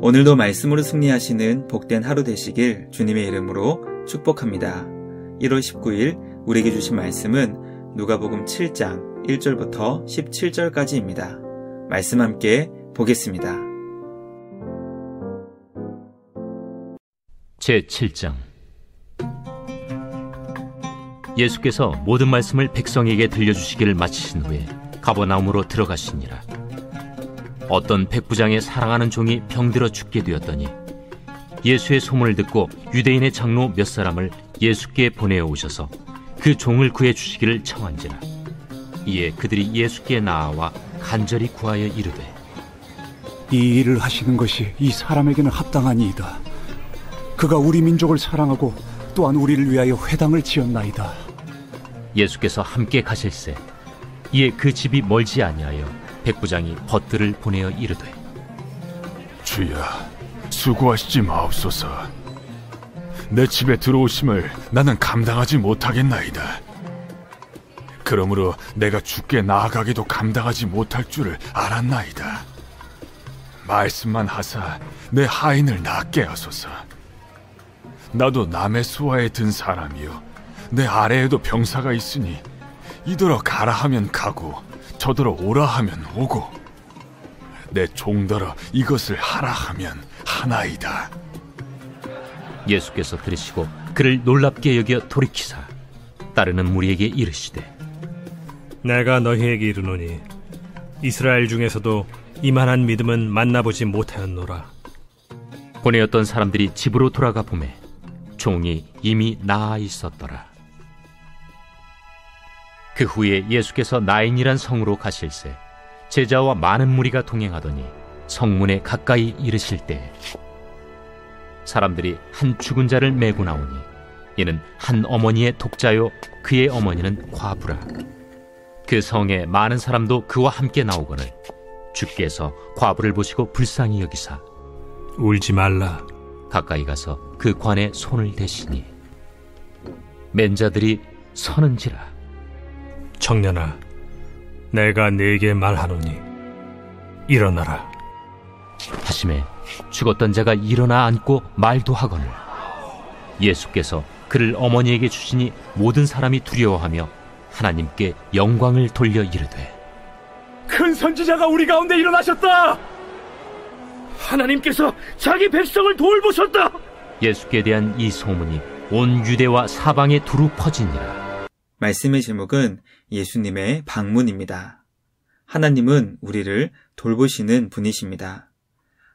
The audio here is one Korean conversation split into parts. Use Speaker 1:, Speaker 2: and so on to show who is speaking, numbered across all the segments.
Speaker 1: 오늘도 말씀으로 승리하시는 복된 하루 되시길 주님의 이름으로 축복합니다. 1월 19일 우리에게 주신 말씀은 누가복음 7장 1절부터 17절까지입니다. 말씀 함께 보겠습니다.
Speaker 2: 제7장. 예수께서 모든 말씀을 백성에게 들려주시기를 마치신 후에 가버나움으로 들어가시니라. 어떤 백부장의 사랑하는 종이 병들어 죽게 되었더니 예수의 소문을 듣고 유대인의 장로 몇 사람을 예수께 보내어 오셔서 그 종을 구해 주시기를 청한지라. 이에 그들이 예수께 나아와 간절히 구하여 이르되,
Speaker 3: 이 일을 하시는 것이 이 사람에게는 합당하니이다. 그가 우리 민족을 사랑하고 또한 우리를 위하여 회당을 지었나이다.
Speaker 2: 예수께서 함께 가실새 이에 그 집이 멀지 아니하여 백부장이 벗들을 보내어 이르되,
Speaker 4: 주여, 수고하시지 마옵소서. 내 집에 들어오심을 나는 감당하지 못하겠나이다. 그러므로 내가 주께 나아가기도 감당하지 못할 줄을 알았나이다. 말씀만 하사 내 하인을 낫게 하소서. 나도 남의 수하에 든 사람이요, 내 아래에도 병사가 있으니 이더러 가라 하면 가고 저더러 오라 하면 오고 내 종더러 이것을 하라 하면 하나이다.
Speaker 2: 예수께서 들으시고 그를 놀랍게 여겨 돌이키사 따르는 무리에게 이르시되,
Speaker 5: 내가 너희에게 이르노니 이스라엘 중에서도 이만한 믿음은 만나보지 못하였노라.
Speaker 2: 보내었던 사람들이 집으로 돌아가 보매 종이 이미 나아 있었더라. 그 후에 예수께서 나인이란 성으로 가실새 제자와 많은 무리가 동행하더니 성문에 가까이 이르실 때 사람들이 한 죽은 자를 메고 나오니 이는 한 어머니의 독자요 그의 어머니는 과부라. 그 성에 많은 사람도 그와 함께 나오거늘 주께서 과부를 보시고 불쌍히 여기사
Speaker 5: 울지 말라
Speaker 2: 가까이 가서 그 관에 손을 대시니 맨자들이 서는지라.
Speaker 5: 청년아, 내가 네게 말하노니 일어나라
Speaker 2: 하심에 죽었던 자가 일어나 앉고 말도 하거늘 예수께서 그를 어머니에게 주시니 모든 사람이 두려워하며 하나님께 영광을 돌려 이르되,
Speaker 6: 큰 선지자가 우리 가운데 일어나셨다. 하나님께서 자기 백성을 돌보셨다.
Speaker 2: 예수께 대한 이 소문이 온 유대와 사방에 두루 퍼지니라.
Speaker 1: 말씀의 제목은 예수님의 방문입니다. 하나님은 우리를 돌보시는 분이십니다.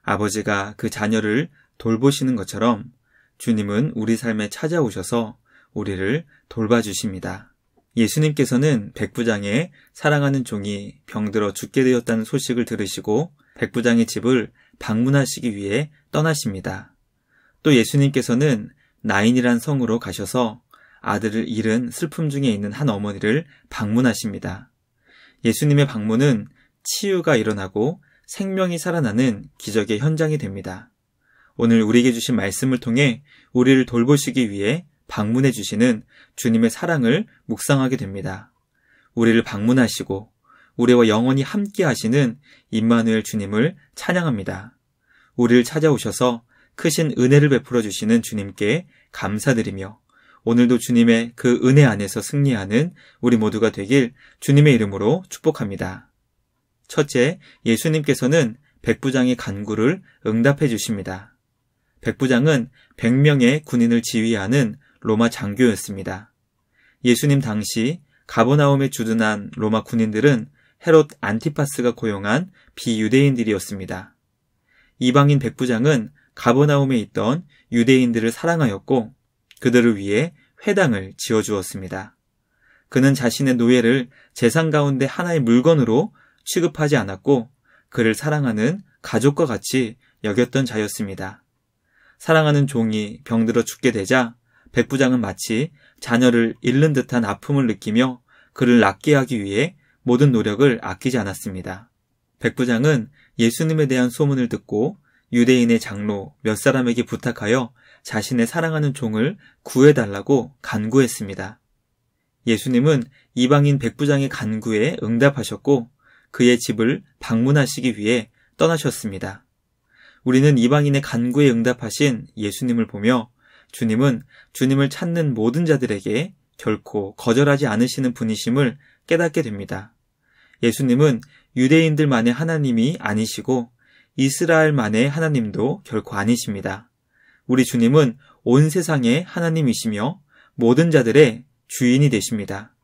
Speaker 1: 아버지가 그 자녀를 돌보시는 것처럼 주님은 우리 삶에 찾아오셔서 우리를 돌봐주십니다. 예수님께서는 백부장의 사랑하는 종이 병들어 죽게 되었다는 소식을 들으시고 백부장의 집을 방문하시기 위해 떠나십니다. 또 예수님께서는 나인이란 성으로 가셔서 아들을 잃은 슬픔 중에 있는 한 어머니를 방문하십니다. 예수님의 방문은 치유가 일어나고 생명이 살아나는 기적의 현장이 됩니다. 오늘 우리에게 주신 말씀을 통해 우리를 돌보시기 위해 방문해 주시는 주님의 사랑을 묵상하게 됩니다. 우리를 방문하시고 우리와 영원히 함께 하시는 임마누엘 주님을 찬양합니다. 우리를 찾아오셔서 크신 은혜를 베풀어 주시는 주님께 감사드리며 오늘도 주님의 그 은혜 안에서 승리하는 우리 모두가 되길 주님의 이름으로 축복합니다. 첫째, 예수님께서는 백부장의 간구를 응답해 주십니다. 백부장은 100명의 군인을 지휘하는 로마 장교였습니다. 예수님 당시 가버나움에 주둔한 로마 군인들은 헤롯 안티파스가 고용한 비유대인들이었습니다. 이방인 백부장은 가버나움에 있던 유대인들을 사랑하였고 그들을 위해 회당을 지어주었습니다. 그는 자신의 노예를 재산 가운데 하나의 물건으로 취급하지 않았고 그를 사랑하는 가족과 같이 여겼던 자였습니다. 사랑하는 종이 병들어 죽게 되자 백부장은 마치 자녀를 잃는 듯한 아픔을 느끼며 그를 낫게 하기 위해 모든 노력을 아끼지 않았습니다. 백부장은 예수님에 대한 소문을 듣고 유대인의 장로 몇 사람에게 부탁하여 자신의 사랑하는 종을 구해달라고 간구했습니다. 예수님은 이방인 백부장의 간구에 응답하셨고 그의 집을 방문하시기 위해 떠나셨습니다. 우리는 이방인의 간구에 응답하신 예수님을 보며 주님은 주님을 찾는 모든 자들에게 결코 거절하지 않으시는 분이심을 깨닫게 됩니다. 예수님은 유대인들만의 하나님이 아니시고 이스라엘만의 하나님도 결코 아니십니다. 우리 주님은 온 세상의 하나님이시며 모든 자들의 주인이 되십니다.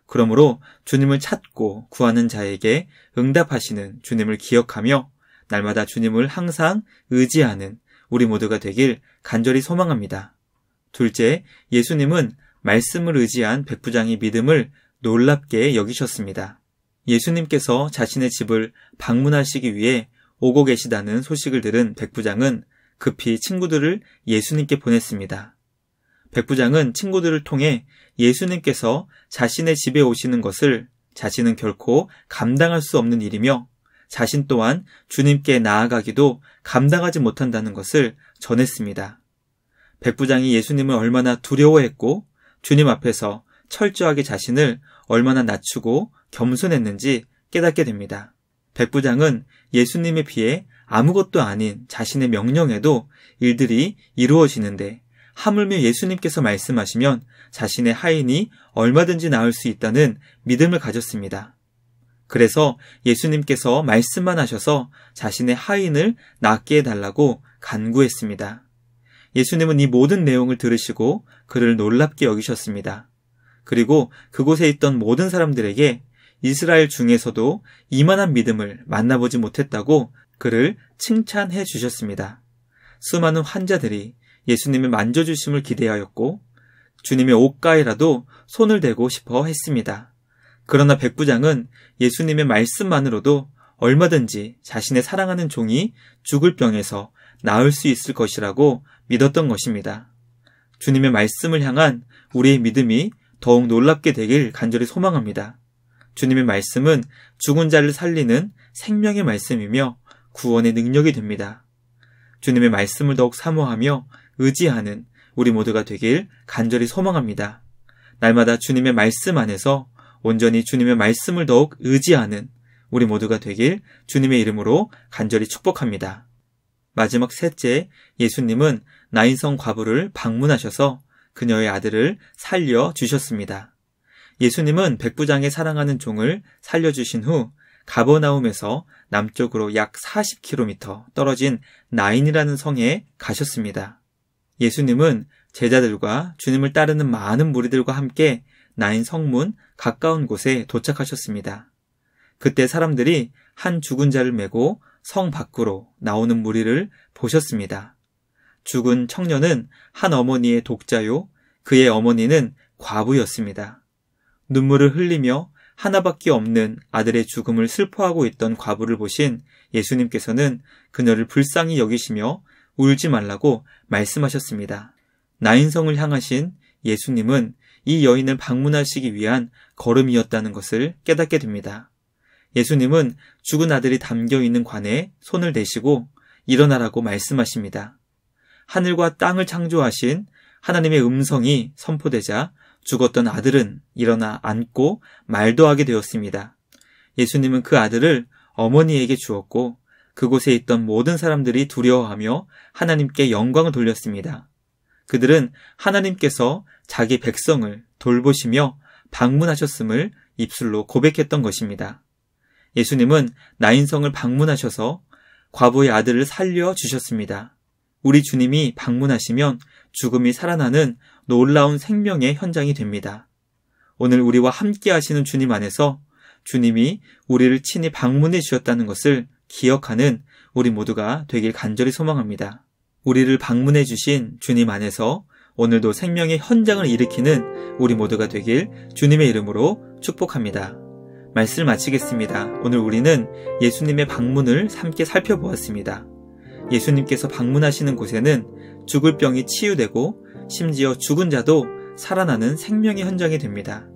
Speaker 1: 그러므로 주님을 찾고 구하는 자에게 응답하시는 주님을 기억하며 날마다 주님을 항상 의지하는 우리 모두가 되길 간절히 소망합니다. 둘째, 예수님은 말씀을 의지한 백부장의 믿음을 놀랍게 여기셨습니다. 예수님께서 자신의 집을 방문하시기 위해 오고 계시다는 소식을 들은 백부장은 급히 친구들을 예수님께 보냈습니다. 백부장은 친구들을 통해 예수님께서 자신의 집에 오시는 것을 자신은 결코 감당할 수 없는 일이며 자신 또한 주님께 나아가기도 감당하지 못한다는 것을 전했습니다. 백부장이 예수님을 얼마나 두려워했고 주님 앞에서 철저하게 자신을 얼마나 낮추고 겸손했는지 깨닫게 됩니다. 백부장은 예수님에 비해 아무것도 아닌 자신의 명령에도 일들이 이루어지는데 하물며 예수님께서 말씀하시면 자신의 하인이 얼마든지 나을 수 있다는 믿음을 가졌습니다. 그래서 예수님께서 말씀만 하셔서 자신의 하인을 낫게 해달라고 간구했습니다. 예수님은 이 모든 내용을 들으시고 그를 놀랍게 여기셨습니다. 그리고 그곳에 있던 모든 사람들에게 이스라엘 중에서도 이만한 믿음을 만나보지 못했다고 그를 칭찬해 주셨습니다. 수많은 환자들이 예수님의 만져주심을 기대하였고 주님의 옷가에라도 손을 대고 싶어 했습니다. 그러나 백부장은 예수님의 말씀만으로도 얼마든지 자신의 사랑하는 종이 죽을 병에서 나을 수 있을 것이라고 믿었던 것입니다. 주님의 말씀을 향한 우리의 믿음이 더욱 놀랍게 되길 간절히 소망합니다. 주님의 말씀은 죽은 자를 살리는 생명의 말씀이며 구원의 능력이 됩니다. 주님의 말씀을 더욱 사모하며 의지하는 우리 모두가 되길 간절히 소망합니다. 날마다 주님의 말씀 안에서 온전히 주님의 말씀을 더욱 의지하는 우리 모두가 되길 주님의 이름으로 간절히 축복합니다. 마지막 셋째, 예수님은 나인성 과부를 방문하셔서 그녀의 아들을 살려주셨습니다. 예수님은 백부장의 사랑하는 종을 살려주신 후 가버나움에서 남쪽으로 약 40km 떨어진 나인이라는 성에 가셨습니다. 예수님은 제자들과 주님을 따르는 많은 무리들과 함께 나인 성문 가까운 곳에 도착하셨습니다. 그때 사람들이 한 죽은 자를 메고 성 밖으로 나오는 무리를 보셨습니다. 죽은 청년은 한 어머니의 독자요, 그의 어머니는 과부였습니다. 눈물을 흘리며 하나밖에 없는 아들의 죽음을 슬퍼하고 있던 과부를 보신 예수님께서는 그녀를 불쌍히 여기시며 울지 말라고 말씀하셨습니다. 나인성을 향하신 예수님은 이 여인을 방문하시기 위한 걸음이었다는 것을 깨닫게 됩니다. 예수님은 죽은 아들이 담겨있는 관에 손을 대시고 일어나라고 말씀하십니다. 하늘과 땅을 창조하신 하나님의 음성이 선포되자 죽었던 아들은 일어나 앉고 말도 하게 되었습니다. 예수님은 그 아들을 어머니에게 주었고 그곳에 있던 모든 사람들이 두려워하며 하나님께 영광을 돌렸습니다. 그들은 하나님께서 자기 백성을 돌보시며 방문하셨음을 입술로 고백했던 것입니다. 예수님은 나인성을 방문하셔서 과부의 아들을 살려주셨습니다. 우리 주님이 방문하시면 죽음이 살아나는 놀라운 생명의 현장이 됩니다. 오늘 우리와 함께 하시는 주님 안에서 주님이 우리를 친히 방문해 주셨다는 것을 기억하는 우리 모두가 되길 간절히 소망합니다. 우리를 방문해 주신 주님 안에서 오늘도 생명의 현장을 일으키는 우리 모두가 되길 주님의 이름으로 축복합니다. 말씀을 마치겠습니다. 오늘 우리는 예수님의 방문을 함께 살펴보았습니다. 예수님께서 방문하시는 곳에는 죽을 병이 치유되고 심지어 죽은 자도 살아나는 생명의 현장이 됩니다.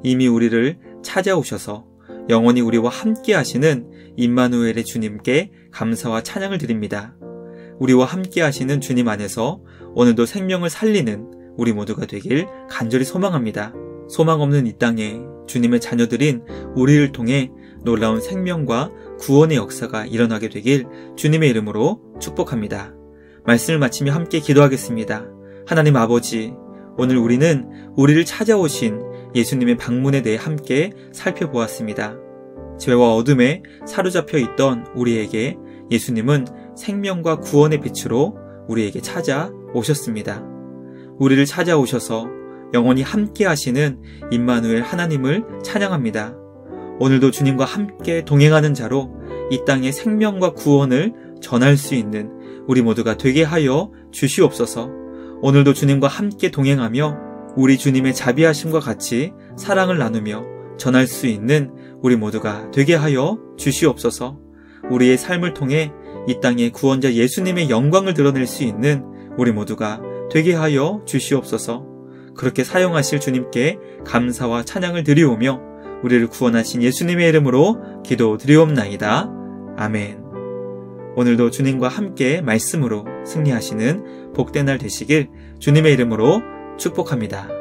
Speaker 1: 이미 우리를 찾아오셔서 영원히 우리와 함께 하시는 임마누엘의 주님께 감사와 찬양을 드립니다. 우리와 함께 하시는 주님 안에서 오늘도 생명을 살리는 우리 모두가 되길 간절히 소망합니다. 소망 없는 이 땅에 주님의 자녀들인 우리를 통해 놀라운 생명과 구원의 역사가 일어나게 되길 주님의 이름으로 축복합니다. 말씀을 마치며 함께 기도하겠습니다. 하나님 아버지, 오늘 우리는 우리를 찾아오신 예수님의 방문에 대해 함께 살펴보았습니다. 죄와 어둠에 사로잡혀 있던 우리에게 예수님은 생명과 구원의 빛으로 우리에게 찾아오셨습니다. 우리를 찾아오셔서 영원히 함께 하시는 임마누엘 하나님을 찬양합니다. 오늘도 주님과 함께 동행하는 자로 이 땅의 생명과 구원을 전할 수 있는 우리 모두가 되게 하여 주시옵소서. 오늘도 주님과 함께 동행하며 우리 주님의 자비하심과 같이 사랑을 나누며 전할 수 있는 우리 모두가 되게 하여 주시옵소서. 우리의 삶을 통해 이 땅의 구원자 예수님의 영광을 드러낼 수 있는 우리 모두가 되게 하여 주시옵소서. 그렇게 사용하실 주님께 감사와 찬양을 드리오며 우리를 구원하신 예수님의 이름으로 기도드리옵나이다. 아멘. 오늘도 주님과 함께 말씀으로 승리하시는 복된 날 되시길 주님의 이름으로 축복합니다.